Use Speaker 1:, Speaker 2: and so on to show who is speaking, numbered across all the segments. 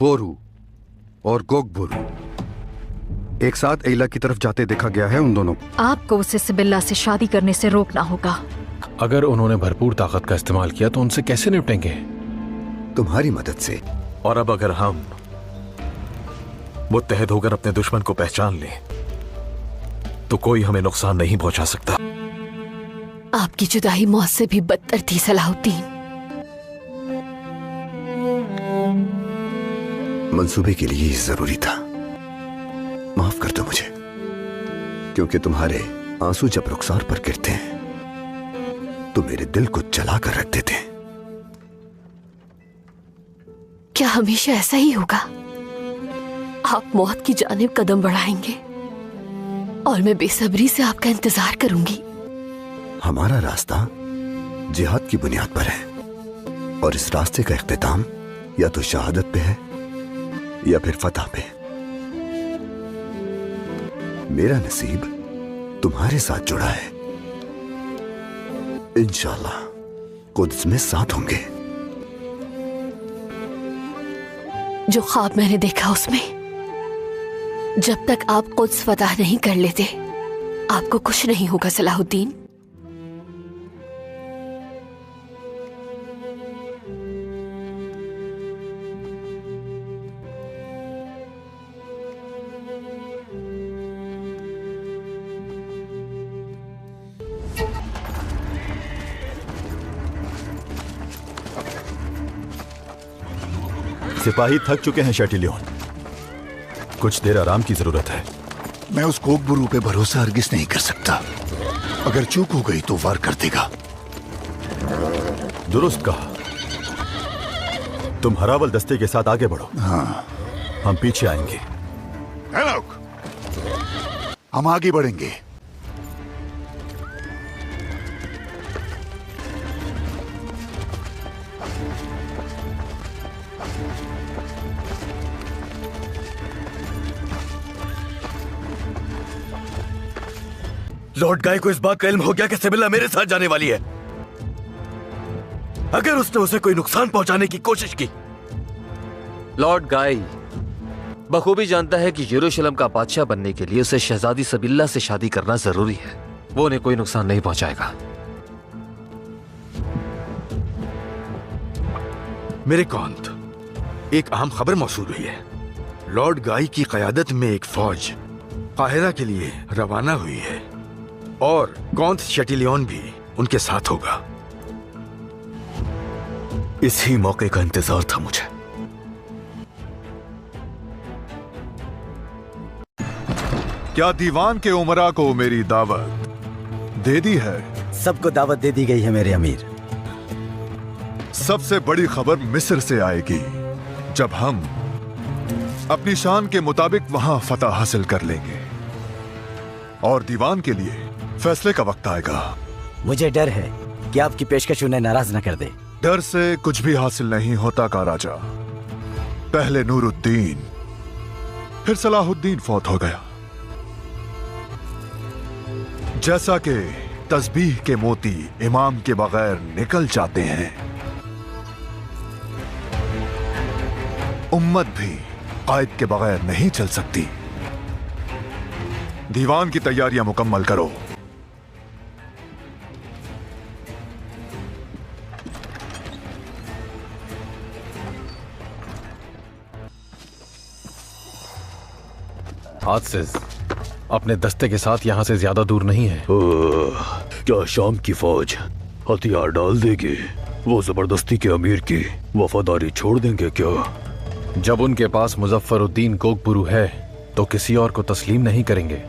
Speaker 1: बोरू और गोगबुरू एक साथ एला की तरफ जाते देखा गया है उन दोनों को।
Speaker 2: आपको उसे सिबिल्ला से शादी करने से रोकना होगा।
Speaker 3: अगर उन्होंने भरपूर ताकत का इस्तेमाल किया तो उनसे कैसे निपटेंगे?
Speaker 1: तुम्हारी मदद से।
Speaker 4: और अब अगर हम मुत्तहद होकर अपने दुश्मन को पहचान लें तो कोई हमें नुकसान नहीं पहुंचा सकता।
Speaker 5: आपकी जुदाई मौत से भी बदतर थी सलाहुद्दीन।
Speaker 1: मंसूबे के लिए ये जरूरी था। माफ कर दो मुझे, क्योंकि तुम्हारे आंसू जब रुखसार पर गिरते हैं तो मेरे दिल को जला कर रख देते हैं।
Speaker 5: क्या हमेशा ऐसा ही होगा? आप मौत की जानिब कदम बढ़ाएंगे और मैं बेसब्री से आपका इंतजार करूंगी।
Speaker 1: हमारा रास्ता जिहाद की बुनियाद पर है और इस रास्ते का इख्तिताम या तो शहादत पे है या फिर फतह पे। मेरा नसीब तुम्हारे साथ जुड़ा है। इंशाअल्लाह कुद्स में साथ होंगे।
Speaker 5: जो ख्वाब मैंने देखा उसमें जब तक आप कुद्स फतह नहीं कर लेते आपको कुछ नहीं होगा सलाहुद्दीन।
Speaker 4: सिपाही थक चुके हैं शैटिलियन, कुछ देर आराम की जरूरत है।
Speaker 6: मैं उस गोगबुरू पे भरोसा हरगिज नहीं कर सकता। अगर चूक हो गई तो वार कर देगा।
Speaker 4: दुरुस्त कहा। तुम हरावल दस्ते के साथ आगे बढ़ो।
Speaker 6: हाँ,
Speaker 4: हम पीछे आएंगे।
Speaker 6: हम आगे बढ़ेंगे।
Speaker 4: लॉर्ड गाय को इस बात का इल्म हो गया कि सिबिल्ला मेरे साथ जाने वाली है। अगर उसने उसे कोई नुकसान पहुंचाने की कोशिश की।
Speaker 7: लॉर्ड गाय बखूबी जानता है कि यरूशलेम का बादशाह बनने के लिए उसे शहजादी सिबिल्ला से शादी करना जरूरी है। वो उन्हें कोई नुकसान नहीं पहुंचाएगा।
Speaker 8: मेरे कौंत, एक अहम खबर मौसूल हुई है। लॉर्ड गाय की क़यादत में एक फौज काहिरा के लिए रवाना हुई है और कौंत शैटिलियन भी उनके साथ होगा।
Speaker 4: इसी मौके का इंतजार था मुझे।
Speaker 9: क्या दीवान के उमरा को मेरी दावत दे दी है?
Speaker 10: सबको दावत दे दी गई है मेरे अमीर।
Speaker 9: सबसे बड़ी खबर मिस्र से आएगी जब हम अपनी शान के मुताबिक वहां फतह हासिल कर लेंगे और दीवान के लिए फैसले का वक्त आएगा।
Speaker 10: मुझे डर है कि आपकी पेशकश उन्हें नाराज न कर दे।
Speaker 9: डर से कुछ भी हासिल नहीं होता का राजा। पहले नूरुद्दीन फिर सलाहुद्दीन फौत हो गया। जैसा कि तस्बीह के मोती इमाम के बगैर निकल जाते हैं, उम्मत भी कायद के बगैर नहीं चल सकती। दीवान की तैयारियां मुकम्मल करो।
Speaker 3: हादसिस अपने दस्ते के साथ यहाँ से ज्यादा दूर नहीं है।
Speaker 4: क्या शाम की फौज हथियार डाल देगी? वो जबरदस्ती के अमीर की वफादारी छोड़ देंगे क्या?
Speaker 3: जब उनके पास मुजफ्फरुद्दीन गोगबुरू है तो किसी और को तस्लीम नहीं करेंगे।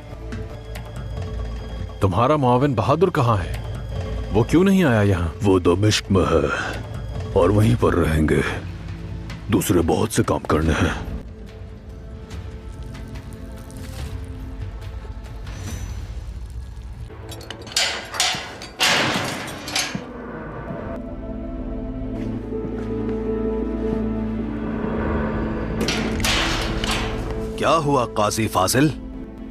Speaker 3: तुम्हारा मुआविन बहादुर कहाँ है? वो क्यों नहीं आया यहाँ?
Speaker 4: वो दमिश्क में है और वहीं पर रहेंगे। दूसरे बहुत से काम करने हैं।
Speaker 11: क्या हुआ काजी फाजिल?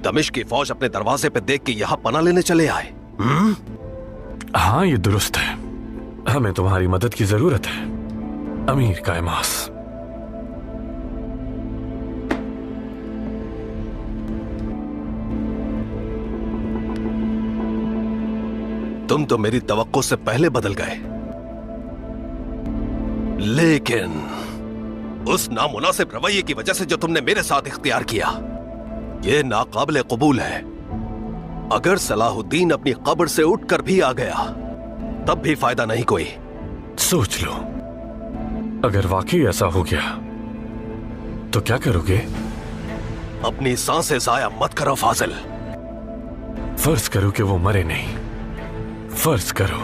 Speaker 11: दमिश्क की फौज अपने दरवाजे पे देख के यहाँ पनाह लेने चले आए।
Speaker 4: हाँ, ये दुरुस्त है। हमें तुम्हारी मदद की जरूरत है अमीर कायमास।
Speaker 11: तुम तो मेरी तवक्को से पहले बदल गए, लेकिन उस नामुनासिब रवैये की वजह से जो तुमने मेरे साथ इख्तियार किया, यह नाकाबिले कबूल है। अगर सलाहुद्दीन अपनी कब्र से उठकर भी आ गया तब भी फायदा नहीं कोई।
Speaker 12: सोच लो, अगर वाकई ऐसा हो गया तो क्या करोगे?
Speaker 11: अपनी सांसें जाया मत करो फाजिल।
Speaker 12: फर्ज करो कि वो मरे नहीं, फर्ज करो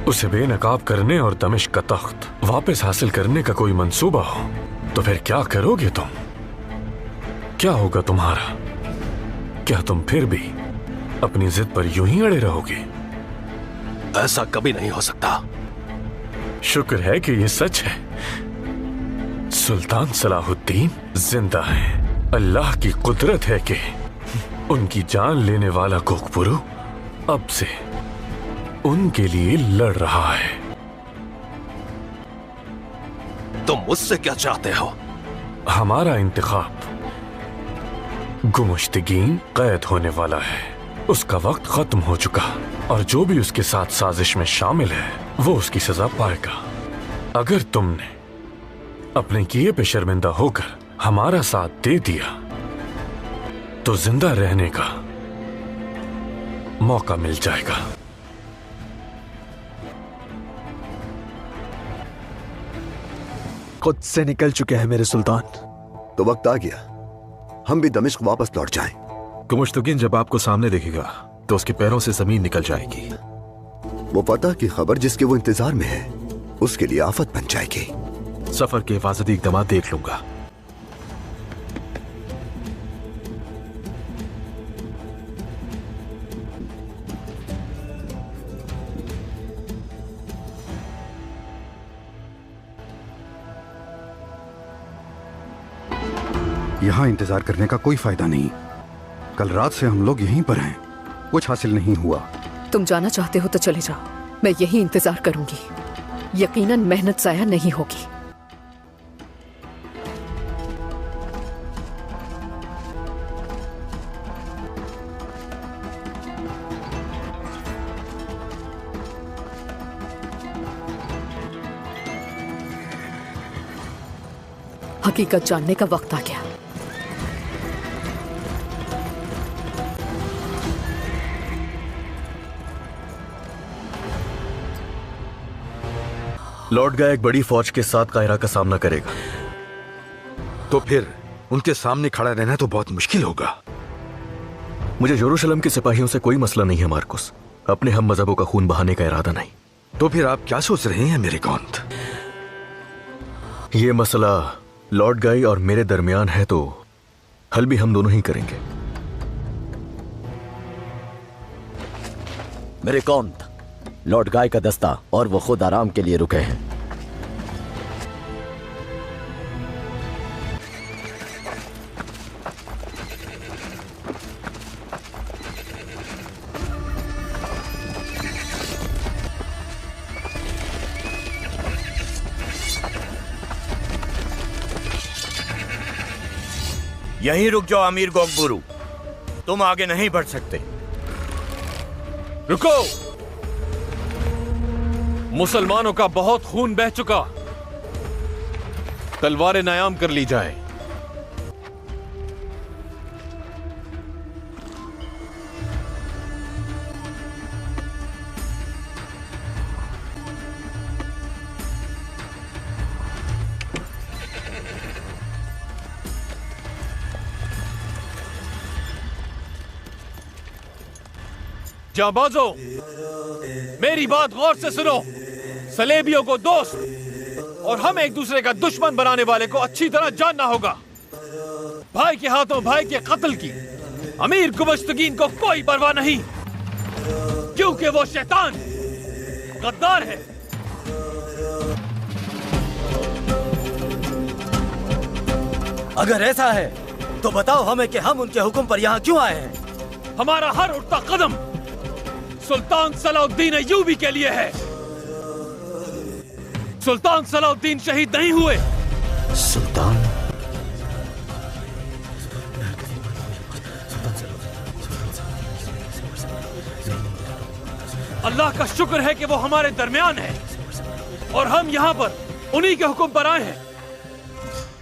Speaker 12: उसे बेनकाब करने और दमिश्क का तख्त वापस हासिल करने का कोई मंसूबा हो, तो फिर क्या करोगे तुम? क्या होगा तुम्हारा? क्या तुम फिर भी अपनी जिद पर यूं ही अड़े रहोगे?
Speaker 11: ऐसा कभी नहीं हो सकता।
Speaker 12: शुक्र है कि ये सच है। सुल्तान सलाहुद्दीन जिंदा है। अल्लाह की कुदरत है कि उनकी जान लेने वाला कोकपुरु अब से उनके लिए लड़ रहा है।
Speaker 11: तुम मुझसे क्या चाहते हो?
Speaker 12: हमारा इंतखाब गुमुश्तगीन कैद होने वाला है, उसका वक्त खत्म हो चुका और जो भी उसके साथ साजिश में शामिल है वो उसकी सजा पाएगा। अगर तुमने अपने किए पे शर्मिंदा होकर हमारा साथ दे दिया तो जिंदा रहने का मौका मिल जाएगा।
Speaker 3: खुद से निकल चुके हैं मेरे सुल्तान।
Speaker 1: तो वक्त आ गया हम भी दमिश्क वापस लौट जाएं।
Speaker 3: गुमुश्तगीन जब आपको सामने देखेगा तो उसके पैरों से जमीन निकल जाएगी।
Speaker 1: वो फतह की खबर जिसके वो इंतजार में है उसके लिए आफत बन जाएगी।
Speaker 3: सफर के हिफाजती इक़दाम देख लूंगा।
Speaker 6: यहाँ इंतजार करने का कोई फायदा नहीं। कल रात से हम लोग यहीं पर हैं, कुछ हासिल नहीं हुआ।
Speaker 13: तुम जाना चाहते हो तो चले जाओ, मैं यहीं इंतजार करूंगी। यकीनन मेहनत जाया नहीं होगी। हकीकत जानने का वक्त आ गया।
Speaker 3: लॉर्ड गाय एक बड़ी फौज के साथ कायरा का सामना करेगा।
Speaker 8: तो फिर उनके सामने खड़ा रहना तो बहुत मुश्किल होगा।
Speaker 3: मुझे यरूशलेम के सिपाहियों से कोई मसला नहीं है मार्कुस, अपने हम मजहबों का खून बहाने का इरादा नहीं।
Speaker 8: तो फिर आप क्या सोच रहे हैं मेरे कौंत?
Speaker 3: ये मसला लॉर्ड गाय और मेरे दरमियान है तो हल भी हम दोनों ही करेंगे।
Speaker 10: मेरे कौंत, लॉर्ड गाय का दस्ता और वो खुद आराम के लिए रुके हैं।
Speaker 14: यहीं रुक जाओ अमीर गोकबुरु, तुम आगे नहीं बढ़ सकते।
Speaker 3: रुको, मुसलमानों का बहुत खून बह चुका, तलवारें नायाम कर ली जाए। जाबाजो, मेरी बात गौर से सुनो। सलेबियों को दोस्त और हम एक दूसरे का दुश्मन बनाने वाले को अच्छी तरह जानना होगा। भाई के हाथों भाई के कत्ल की अमीर गुमुश्तगीन को कोई परवाह नहीं, क्योंकि वो शैतान गद्दार है।
Speaker 10: अगर ऐसा है तो बताओ हमें कि हम उनके हुक्म पर यहाँ क्यों आए हैं?
Speaker 3: हमारा हर उठता कदम सुल्तान सलाहुद्दीन अय्यूबी के लिए है। सुल्तान सलाहुद्दीन शहीद नहीं हुए।
Speaker 10: सुल्तान
Speaker 3: अल्लाह का शुक्र है कि वो हमारे दरमियान है और हम यहाँ पर उन्हीं के हुक्म पर आए हैं।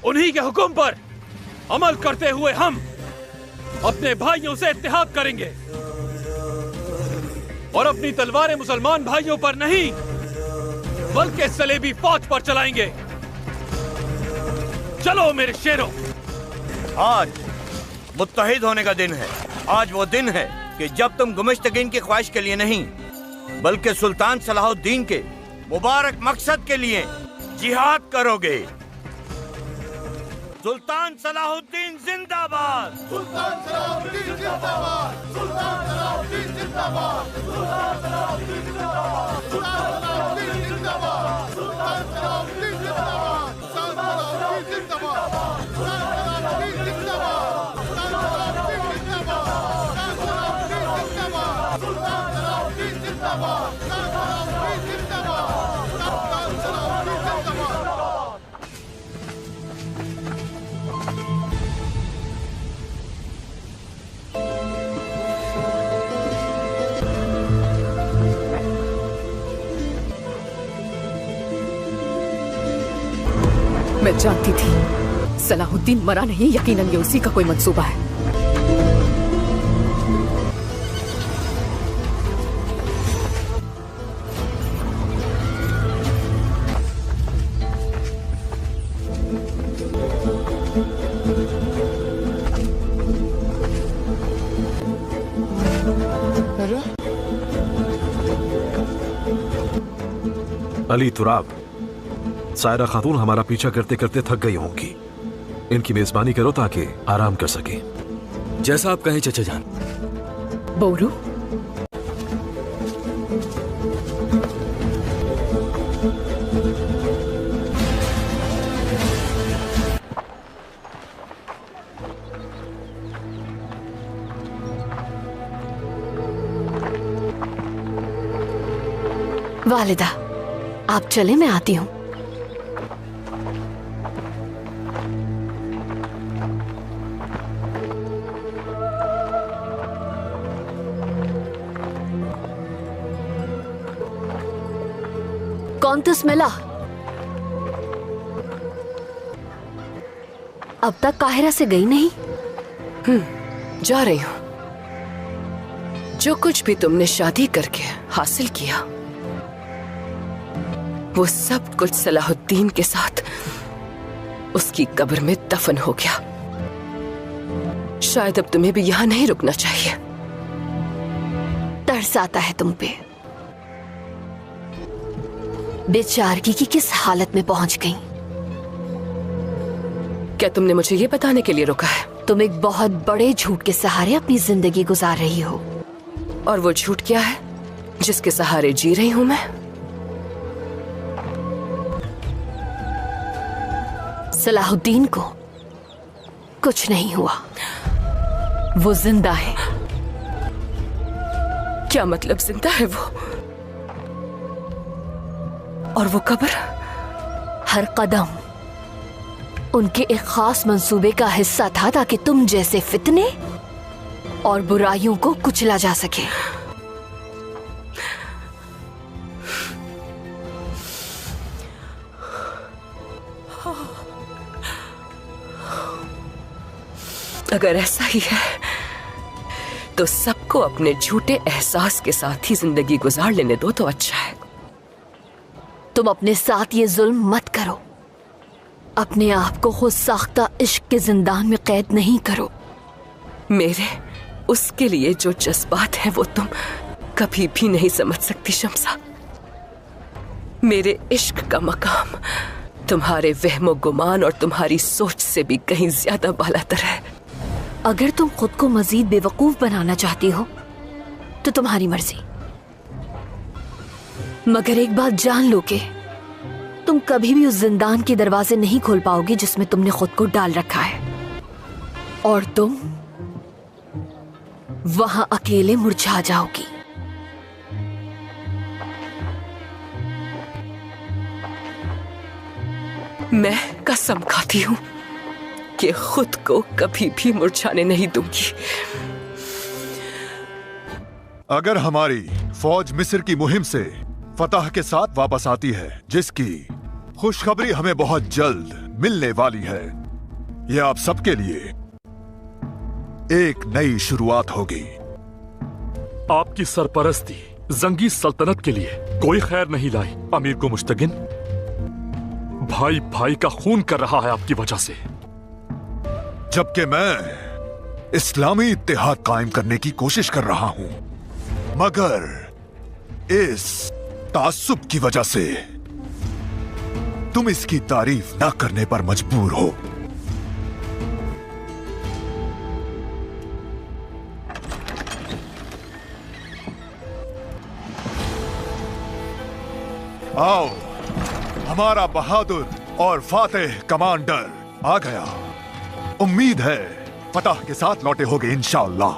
Speaker 3: उन्हीं के हुक्म पर अमल करते हुए हम अपने भाइयों से इत्तेहाद करेंगे और अपनी तलवारें मुसलमान भाइयों पर नहीं बल्कि सलेबी फौज पर चलाएंगे। चलो मेरे शेरों।
Speaker 14: आज मुत्तहिद होने का दिन है। आज वो दिन है कि जब तुम गुमिश्तगीन की ख्वाहिश के लिए नहीं बल्कि सुल्तान सलाहुद्दीन के मुबारक मकसद के लिए जिहाद करोगे। सुल्तान सलाहुद्दीन जिंदाबाद। सुल्तान सलाहुद्दीन जिंदाबाद। सुल्तान सलाहुद्दीन जिंदाबाद। सुल्तान सलाहुद्दीन जिंदाबाद। सुल्तान सलाहुद्दीन जिंदाबाद। सुल्तान सलाहुद्दीन जिंदाबाद। सुल्तान सलाहुद्दीन जिंदाबाद। सुल्तान सलाहुद्दीन जिंदाबाद। सुल्तान सलाहुद्दीन जिंदाबाद। सुल्तान सलाहुद्दीन जिंदाबाद। सुल्तान सलाहुद्दीन जिंदाबाद। सुल्तान सलाहुद्दीन जिंदाबाद।
Speaker 13: मैं जानती थी सलाहुद्दीन मरा नहीं, यकीनन ये उसी का कोई मंसूबा है।
Speaker 15: अली तुराब, सायरा खातून हमारा पीछा करते करते थक गई होंगी। इनकी मेजबानी करो ताकि आराम कर सके।
Speaker 16: जैसा आप कहें चचा जान।
Speaker 13: बोरू,
Speaker 5: वालिदा, आप चले, मैं आती हूँ। कौन मिला? अब तक काहिरा से गई नहीं?
Speaker 13: जा रही हूँ। जो कुछ भी तुमने शादी करके हासिल किया वो सब कुछ सलाहुद्दीन के साथ उसकी कब्र में दफन हो गया। शायद अब तुम्हें भी यहाँ नहीं रुकना चाहिए।
Speaker 5: तरस आता है तुम पे। बेचारगी की किस हालत में पहुंच गई।
Speaker 13: क्या तुमने मुझे ये बताने के लिए रोका है?
Speaker 5: तुम एक बहुत बड़े झूठ के सहारे अपनी जिंदगी गुजार रही हो।
Speaker 13: और वो झूठ क्या है जिसके सहारे जी रही हूं मैं?
Speaker 5: सलाहुद्दीन को कुछ नहीं हुआ, वो जिंदा है।
Speaker 13: क्या मतलब जिंदा है वो? और वो कब्र?
Speaker 5: हर कदम उनके एक खास मंसूबे का हिस्सा था ताकि तुम जैसे फितने और बुराइयों को कुचला जा सके।
Speaker 13: अगर ऐसा ही है तो सबको अपने झूठे एहसास के साथ ही जिंदगी गुजार लेने दो तो अच्छा है।
Speaker 5: तुम अपने साथ ये जुल्म मत करो। अपने आप को खुद साख्ता इश्क के जिंदान में कैद नहीं करो।
Speaker 13: मेरे उसके लिए जो जज्बात है वो तुम कभी भी नहीं समझ सकती शम्सा। मेरे इश्क का मकाम तुम्हारे वहमो गुमान और तुम्हारी सोच से भी कहीं ज्यादा बालातर है।
Speaker 5: अगर तुम खुद को मजीद बेवकूफ बनाना चाहती हो तो तुम्हारी मर्जी, मगर एक बात जान लो कि तुम कभी भी उस जिंदान के दरवाजे नहीं खोल पाओगी जिसमें तुमने खुद को डाल रखा है, और तुम वहां अकेले मुरझा जाओगी।
Speaker 13: मैं कसम खाती हूं कि खुद को कभी भी मुरझाने नहीं दूंगी।
Speaker 9: अगर हमारी फौज मिस्र की मुहिम से फतह के साथ वापस आती है, जिसकी खुशखबरी हमें बहुत जल्द मिलने वाली है। यह आप सबके लिए एक नई शुरुआत होगी।
Speaker 12: आपकी सरपरस्ती जंगी सल्तनत के लिए कोई खैर नहीं लाई अमीर को मुश्तगिन। भाई भाई का खून कर रहा है आपकी वजह से,
Speaker 9: जबकि मैं इस्लामी इत्तेहाद कायम करने की कोशिश कर रहा हूं, मगर इस तासुब की वजह से तुम इसकी तारीफ ना करने पर मजबूर हो। आओ, हमारा बहादुर और फातेह कमांडर आ गया। उम्मीद है फतह के साथ लौटे होगे इंशाअल्लाह।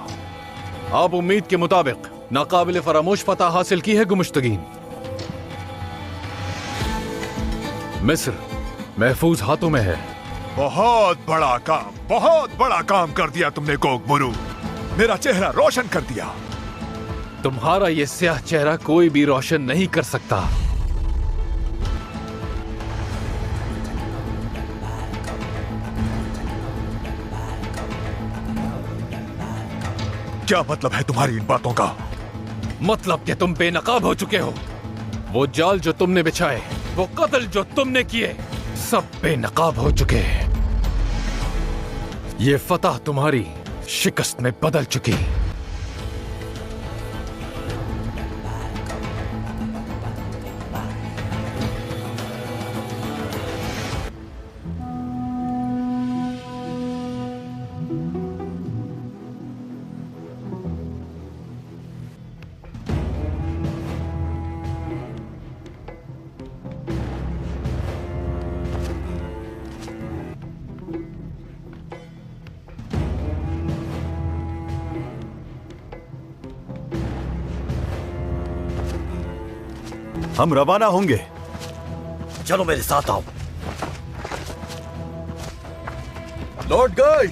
Speaker 3: आप उम्मीद के मुताबिक नाकाबिल फरामोश फतह हासिल की है गुमुश्तगीन। मिस्र महफूज हाथों में है।
Speaker 9: बहुत बड़ा काम कर दिया तुमने गोगमुरू। मेरा चेहरा रोशन कर दिया।
Speaker 3: तुम्हारा ये स्याह चेहरा कोई भी रोशन नहीं कर सकता।
Speaker 9: क्या मतलब है तुम्हारी इन बातों का?
Speaker 3: मतलब कि तुम बेनकाब हो चुके हो। वो जाल जो तुमने बिछाए, वो कत्ल जो तुमने किए, सब बेनकाब हो चुके हैं। ये फतह तुम्हारी शिकस्त में बदल चुकी।
Speaker 1: हम रवाना होंगे।
Speaker 10: चलो मेरे साथ आओ।
Speaker 8: लॉर्ड गाई,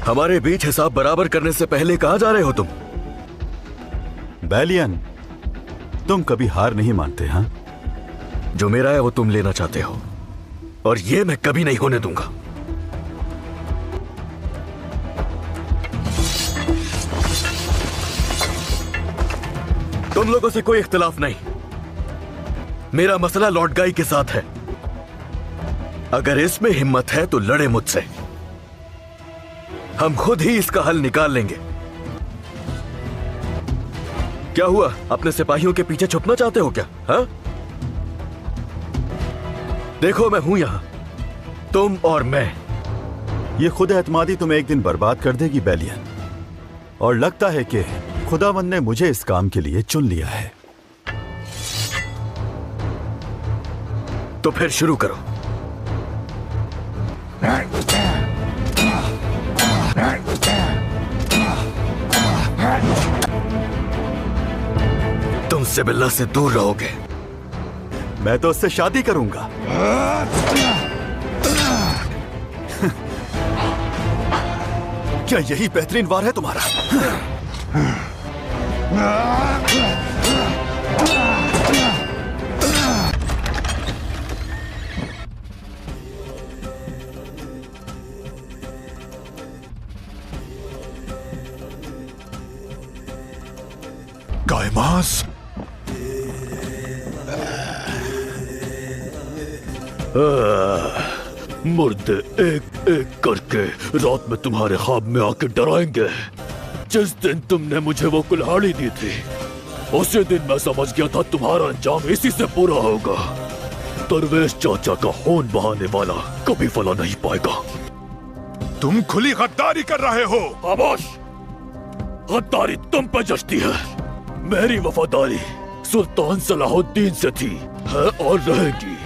Speaker 16: हमारे बीच हिसाब बराबर करने से पहले कहां जा रहे हो तुम?
Speaker 1: बैलियन, तुम कभी हार नहीं मानते। हाँ,
Speaker 16: जो मेरा है वो तुम लेना चाहते हो, और ये मैं कभी नहीं होने दूंगा। तुम लोगों से कोई इख्तिलाफ नहीं। मेरा मसला लॉर्ड गाई के साथ है। अगर इसमें हिम्मत है तो लड़े मुझसे। हम खुद ही इसका हल निकाल लेंगे। क्या हुआ, अपने सिपाहियों के पीछे छुपना चाहते हो क्या? हाँ, देखो मैं हूं यहां, तुम और मैं।
Speaker 1: ये खुद एतमादी तुम्हें एक दिन बर्बाद कर देगी बैलियन, और लगता है कि खुदावंद ने मुझे इस काम के लिए चुन लिया है।
Speaker 16: तो फिर शुरू करो। तुम सिबिल्ला से दूर रहोगे।
Speaker 1: मैं तो उससे शादी करूंगा। क्या यही बेहतरीन वार है तुम्हारा?
Speaker 9: गायमास,
Speaker 4: मुर्दे एक एक करके रात में तुम्हारे ख्वाब में आके डराएंगे। जिस दिन तुमने मुझे वो कुल्हाड़ी दी थी, उसी दिन मैं समझ गया था तुम्हारा अंजाम इसी से पूरा होगा। दरवेश चाचा का खून बहाने वाला कभी फला नहीं पाएगा।
Speaker 9: तुम खुली गद्दारी कर रहे हो।
Speaker 4: खामोश! गद्दारी तुम पे जचती है। मेरी वफादारी सुल्तान सलाहुद्दीन से थी, है और रहेगी।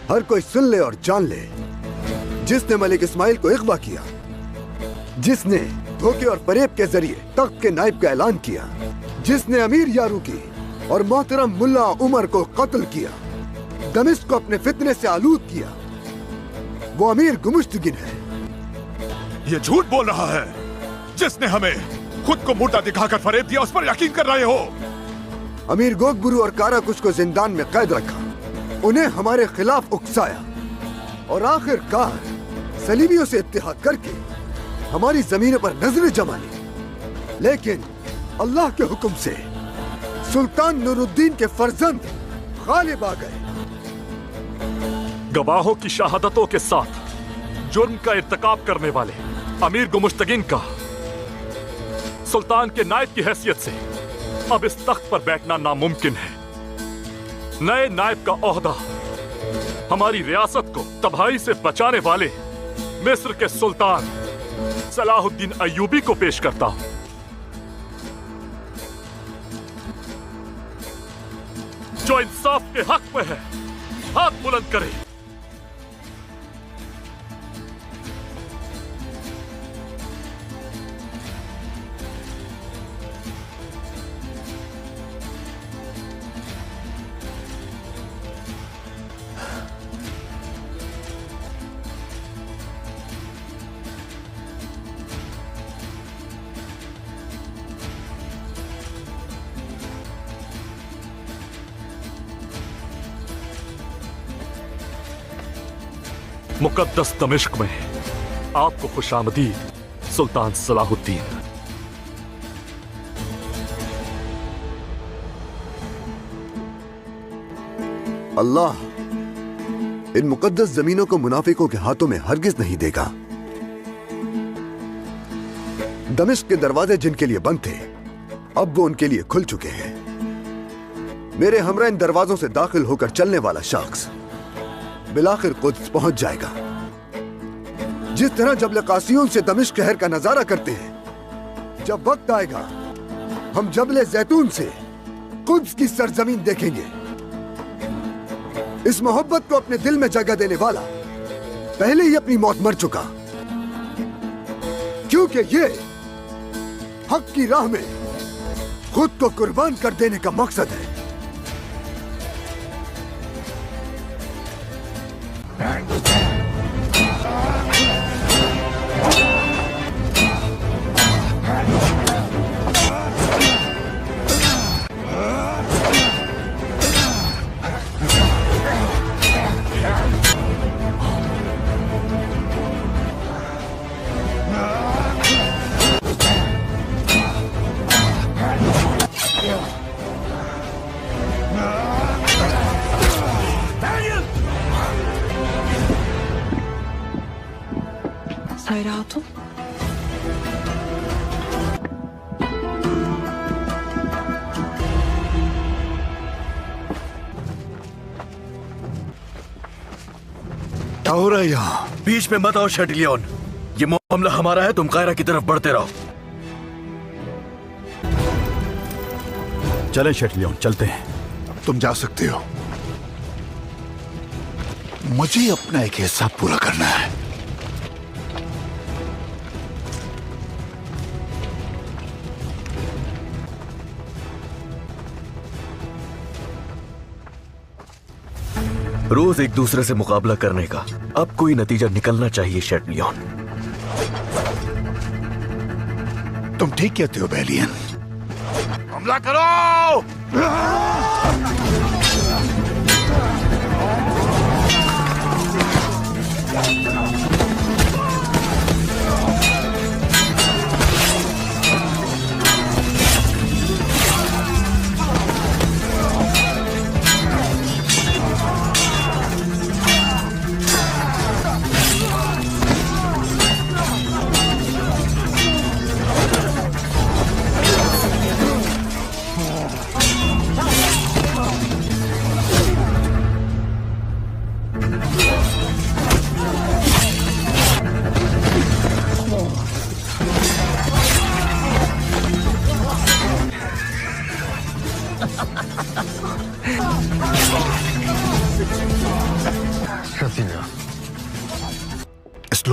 Speaker 1: हर कोई सुन ले और जान ले, जिसने मलिक इस्माइल को इग़वा किया, जिसने धोखे और फरेब के जरिए तख्त के नायब का ऐलान किया, जिसने अमीर यारू की और मोहतरम मुल्ला उमर को कत्ल किया, दमिश्क को अपने फितने से आलूद किया, वो अमीर गुमुश्तगिन है।
Speaker 9: ये झूठ बोल रहा है। जिसने हमें खुद को मोटा दिखाकर फरेब दिया, उस पर यकीन कर रहे हो?
Speaker 1: अमीर गोगबुरु और काराकुश को जिंदान में कैद रखा, उन्हें हमारे खिलाफ उकसाया और आखिरकार सलीबियों से इत्तेहाद करके हमारी जमीनों पर नजरें जमा ली। लेकिन अल्लाह के हुक्म से सुल्तान नूरुद्दीन के फर्जंद गालिब आ गए।
Speaker 12: गवाहों की शहादतों के साथ जुर्म का इर्तिकाब करने वाले अमीर गुमुश्तगिन का सुल्तान के नायब की हैसियत से अब इस तख्त पर बैठना नामुमकिन है। नए नायब का ओहदा हमारी रियासत को तबाही से बचाने वाले मिस्र के सुल्तान सलाहुद्दीन अय्यूबी को पेश करता हूं। जो इंसाफ के हक में है, हाथ बुलंद करे। मुकद्दस दमिश्क में आपको खुशामदीद सुल्तान सलाहुद्दीन।
Speaker 1: अल्लाह इन मुकद्दस जमीनों को मुनाफिकों के हाथों में हरगिज नहीं देगा। दमिश्क के दरवाजे जिनके लिए बंद थे, अब वो उनके लिए खुल चुके हैं। मेरे हमरा इन दरवाजों से दाखिल होकर चलने वाला शख्स बिलाखिर कुद्स पहुंच जाएगा। जिस तरह जबल कासियून से दमिश्क शहर का नजारा करते हैं, जब वक्त आएगा हम जबल जैतून से कुद्स की सरजमीन देखेंगे। इस मोहब्बत को अपने दिल में जगह देने वाला पहले ही अपनी मौत मर चुका, क्योंकि ये हक की राह में खुद को कुर्बान कर देने का मकसद है।
Speaker 2: सायरा हाथों
Speaker 16: क्या हो रहा है यहाँ? बीच में मत आओ शेटिलियन, ये मामला हमारा है। तुम कायरा की तरफ बढ़ते रहो।
Speaker 6: चलें शेटिलियन, चलते हैं।
Speaker 9: तुम जा सकते हो, मुझे अपना एक हिस्सा पूरा करना है।
Speaker 16: रोज एक दूसरे से मुकाबला करने का अब कोई नतीजा निकलना चाहिए शेटिलियन।
Speaker 9: तुम ठीक कहते हो बेलियन। हमला करो!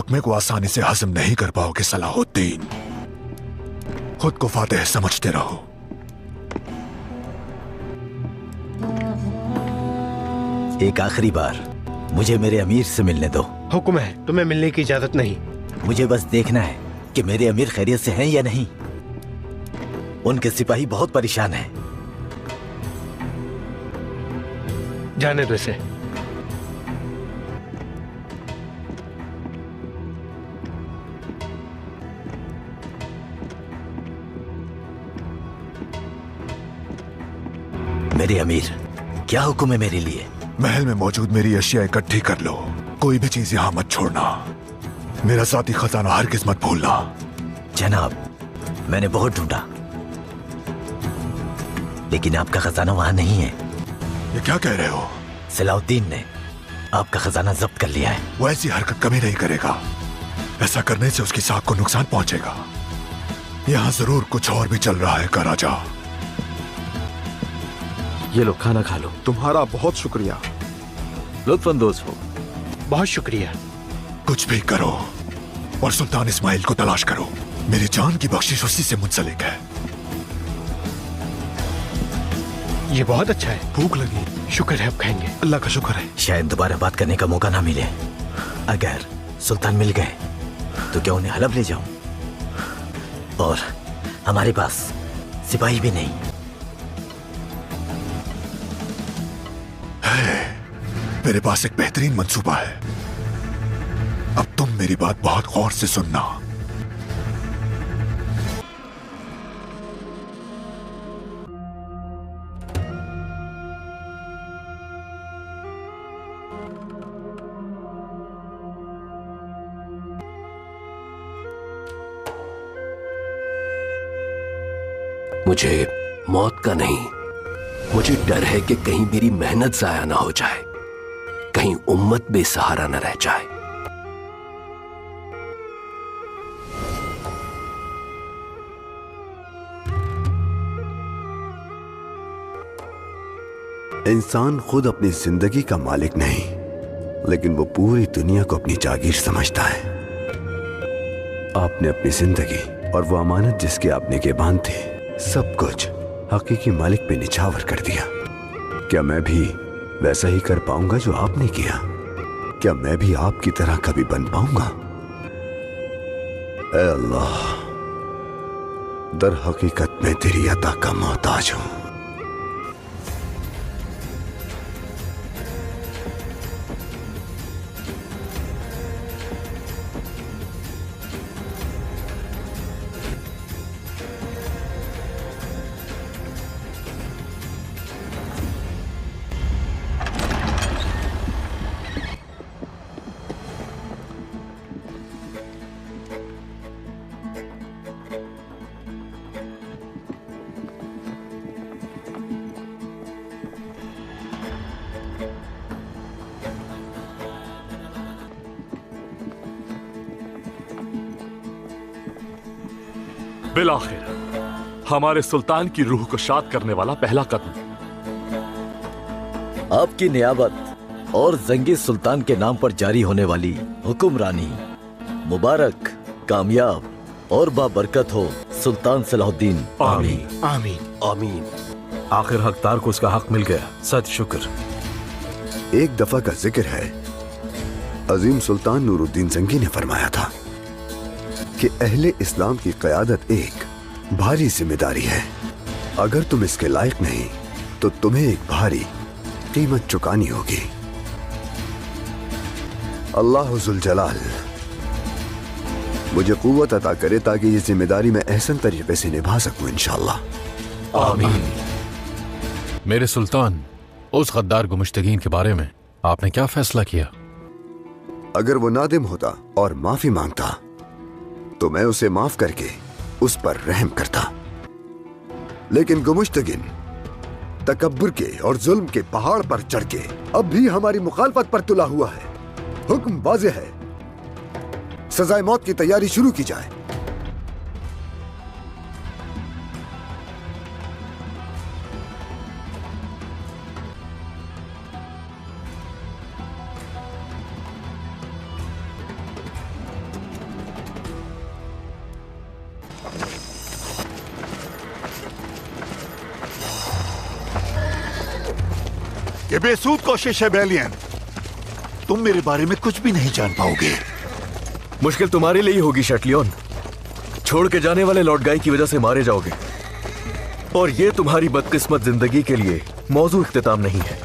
Speaker 9: हुक्मे को आसानी से हजम नहीं कर पाओगे सलाहुद्दीन। खुद को फातेह समझते रहो।
Speaker 10: एक आखिरी बार मुझे मेरे अमीर से मिलने दो।
Speaker 17: हुक्म है, तुम्हें मिलने की इजाजत नहीं।
Speaker 10: मुझे बस देखना है कि मेरे अमीर खैरियत से हैं या नहीं। उनके सिपाही बहुत परेशान हैं।
Speaker 17: जाने दो इसे।
Speaker 10: मेरे अमीर, क्या हुक्म है मेरे लिए?
Speaker 9: महल में मौजूद मेरी अशिया इकट्ठी कर लो। कोई भी चीज यहाँ मत छोड़ना। मेरा साथी खजाना हरगिज मत भूलना।
Speaker 10: जनाब, मैंने बहुत ढूंढा, लेकिन आपका खजाना वहां नहीं है।
Speaker 9: ये क्या कह रहे हो?
Speaker 10: सलाहुद्दीन ने आपका खजाना जब्त कर लिया है।
Speaker 9: वो ऐसी हरकत कभी नहीं करेगा। ऐसा करने से उसकी साख को नुकसान पहुंचेगा। यहाँ जरूर कुछ और भी चल रहा है का राजा।
Speaker 15: ये लो, खाना खा लो।
Speaker 6: तुम्हारा बहुत शुक्रिया।
Speaker 15: लुत्फानंदोज हो।
Speaker 17: बहुत शुक्रिया।
Speaker 9: कुछ भी करो और सुल्तान इस्माइल को तलाश करो। मेरी जान की बख्शिश उसी से मुंसलिक है।
Speaker 17: ये बहुत अच्छा है।
Speaker 6: भूख लगी।
Speaker 17: शुक्र है, अब खाएंगे।
Speaker 6: अल्लाह का शुक्र है।
Speaker 10: शायद दोबारा बात करने का मौका ना मिले। अगर सुल्तान मिल गए तो क्या उन्हें हलब ले जाऊं? और हमारे पास सिपाही भी नहीं।
Speaker 9: मेरे पास एक बेहतरीन मंसूबा है। अब तुम मेरी बात बहुत गौर से सुनना।
Speaker 11: मुझे मौत का नहीं, मुझे डर है कि कहीं मेरी मेहनत जाया ना हो जाए, कहीं उम्मत बेसहारा न रह जाए।
Speaker 1: इंसान खुद अपनी जिंदगी का मालिक नहीं, लेकिन वो पूरी दुनिया को अपनी जागीर समझता है। आपने अपनी जिंदगी और वो अमानत जिसके आप निगहबान थे, सब कुछ हकीकी मालिक पे निछावर कर दिया। क्या मैं भी वैसा ही कर पाऊंगा जो आपने किया? क्या मैं भी आपकी तरह कभी बन पाऊंगा? ऐ अल्लाह, दर हकीकत मैं तेरी अता का मोहताज हूं।
Speaker 4: बिलाखिर हमारे सुल्तान की रूह को शाद करने वाला पहला कदम।
Speaker 10: आपकी नियाबत और जंगी सुल्तान के नाम पर जारी होने वाली हुक्मरानी मुबारक, कामयाब और बाबरकत हो सुल्तान सलाहुद्दीन।
Speaker 15: आमीन
Speaker 17: आमीन
Speaker 11: आमीन।
Speaker 15: आखिर हकदार को उसका हक मिल गया। सद शुक्र।
Speaker 1: एक दफा का जिक्र है, अजीम सुल्तान नूरुद्दीन जंगी ने फरमाया था कि अहले इस्लाम की क़यादत एक भारी जिम्मेदारी है। अगर तुम इसके लायक नहीं तो तुम्हें एक भारी कीमत चुकानी होगी। अल्लाह जुल जलाल मुझे कुव्वत अता करे ताकि ये जिम्मेदारी मैं एहसन तरीके से निभा सकूं इंशाअल्लाह।
Speaker 3: आमीन। मेरे सुल्तान, उस गद्दार गुमुश्तगीन के बारे में आपने क्या फैसला किया?
Speaker 1: अगर वो नादिम होता और माफी मांगता तो मैं उसे माफ करके उस पर रहम करता, लेकिन गुमुश्तगिन तकब्बुर के और जुल्म के पहाड़ पर चढ़ के अब भी हमारी मुखालफत पर तुला हुआ है। हुक्म वाज़ेह है, सजाए मौत की तैयारी शुरू की जाए।
Speaker 9: ये बेसूद कोशिश है बेलियन। तुम मेरे बारे में कुछ भी नहीं जान पाओगे।
Speaker 16: मुश्किल तुम्हारे लिए ही होगी शटलियन। छोड़ के जाने वाले लॉर्ड गाई की वजह से मारे जाओगे, और ये तुम्हारी बदकिस्मत जिंदगी के लिए मौजू इख्तिताम नहीं है।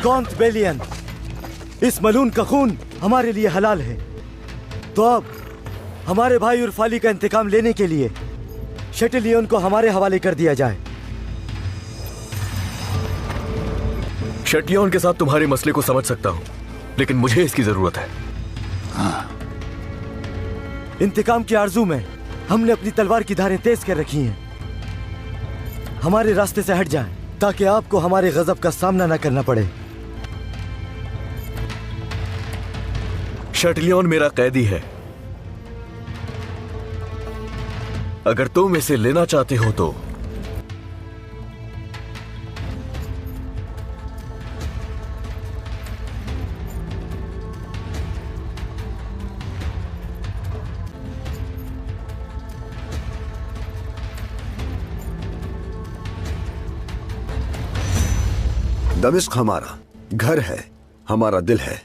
Speaker 18: कौंत बेलियन, इस मलून का खून हमारे लिए हलाल है, तो अब हमारे भाई उर्फाली का इंतकाम लेने के लिए शटलियन को हमारे हवाले कर दिया जाए।
Speaker 16: शटलियन के साथ तुम्हारे मसले को समझ सकता हूं, लेकिन मुझे इसकी जरूरत है।
Speaker 18: इंतकाम की आरजू में हमने अपनी तलवार की धारें तेज कर रखी हैं। हमारे रास्ते से हट जाएं, ताकि आपको हमारे गजब का सामना न करना पड़े।
Speaker 16: शटलियन मेरा कैदी है। अगर तुम इसे लेना चाहते हो तो
Speaker 1: दमिश्क हमारा घर है, हमारा दिल है,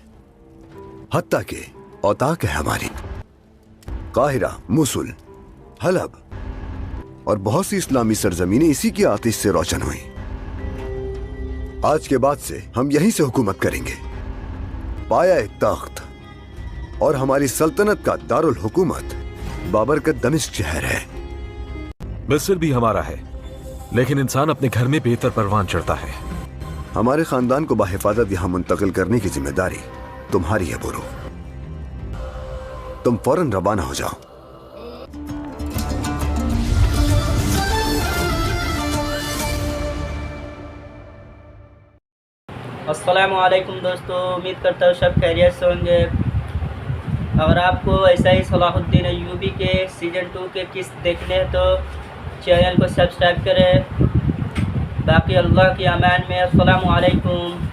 Speaker 1: हत्ता के औताक है हमारी। काहिरा, मुसुल, हलब और बहुत सी इस्लामी सरजमीनें इसी की आतिश से रोशन हुई। आज के बाद से हम यहीं से हुकूमत करेंगे। पाया एक तख्त और हमारी सल्तनत का दारुल हुकूमत बाबरकत दमिश्क शहर है।
Speaker 15: मिस्र भी हमारा है, लेकिन इंसान अपने घर में बेहतर परवान चढ़ता है।
Speaker 1: हमारे खानदान को बाहिफाजत यहां मुंतकिल करने की जिम्मेदारी तुम्हारी है बुरो। तुम फौरन रवाना हो जाओ।
Speaker 19: अस्सलामु अलैकुम दोस्तों, उम्मीद करता हूँ सब खैरियत से होंगे। अगर आपको ऐसा ही सलाहुद्दीन अय्यूबी के सीज़न 2 के किस्त देखने हैं तो चैनल को सब्सक्राइब करें। बाकी अल्लाह की अमान में। अस्सलामु अलैकुम।